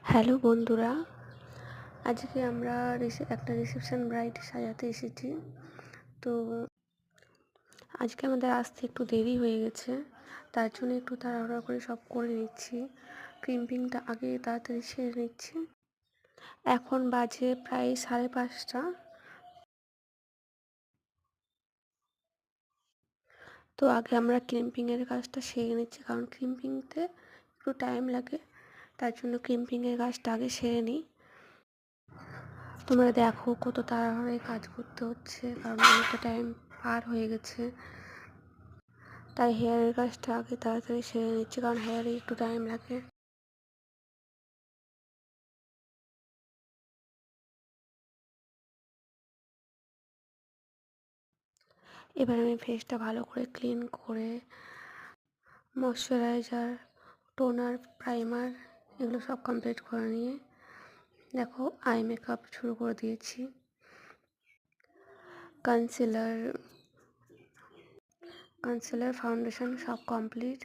Hello বন্ধুরা, আজকে আমরা একটা রিসেপশন ব্রাইড সাজাতে এসেছি। তো আজকে আমাদের আসতে একটু দেরি হয়ে গেছে, তার জন্য একটু তাড়াহুড়া করে সব করে নিচ্ছি। ক্রিম্পিংটা আগে তাড়াতাড়ি সেরে নিচ্ছি। এখন বাজে প্রায় 5:30। তো আগে আমরা ক্রিম্পিংয়ের কাজটা সেরে নিচ্ছি, কারণ ক্রিম্পিংতে একটু টাইম লাগে, তার জন্য ক্রিম্পিংয়ের কাজটা আগে সেরে নিই। তোমরা দেখো কত তাড়াহুড়োয় কাজ করতে হচ্ছে, কারণ অনেকটা টাইম পার হয়ে গেছে। তাই হেয়ারের কাজটা আগে তাড়াতাড়ি সেরে নিচ্ছি, কারণ হেয়ারে একটু টাইম লাগে। এবার আমি ফেসটা ভালো করে ক্লিন করে ময়শ্চারাইজার, টোনার, প্রাইমার এগুলো সব কমপ্লিট করে নিয়ে দেখো আই মেকআপ শুরু করে দিয়েছি। কনসিলার, ফাউন্ডেশন সব কমপ্লিট।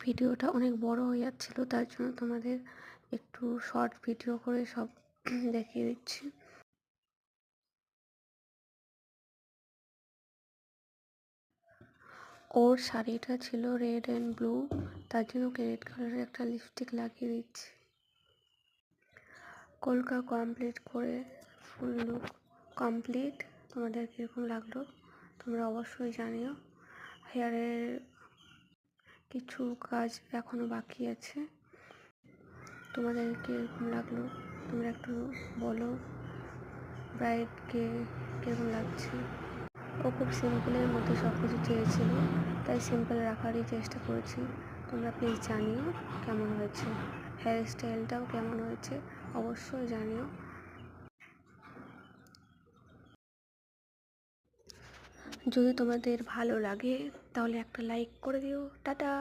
ভিডিওটা অনেক বড় হয়ে যাচ্ছিলো, তার জন্য তোমাদের একটু শর্ট ভিডিও করে সব দেখিয়ে দিচ্ছি। ওর শাড়িটা ছিল রেড অ্যান্ড ব্লু, তার জন্য ওকে রেড কালারের একটা লিপস্টিক লাগিয়ে দিচ্ছি। কলকা কমপ্লিট করে ফুল লুক কমপ্লিট। তোমাদের কীরকম লাগলো তোমরা অবশ্যই জানিও। হেয়ারের কিছু কাজ এখনও বাকি আছে, তোমাদের কীরকম লাগলো তোমরা একটু বলো। ব্রাইডকে কীরকম লাগছে? ও খুব সিম্পলের মধ্যে সব কিছু চেয়েছিল, তাই সিম্পল রাখারই চেষ্টা করেছি। তোমরা প্লিজ জানিও কেমন হয়েছে, হেয়ার স্টাইলটাও কেমন হয়েছে অবশ্যই জানিও। যদি তোমাদের ভালো লাগে তাহলে একটা লাইক করে দিও। টাটা।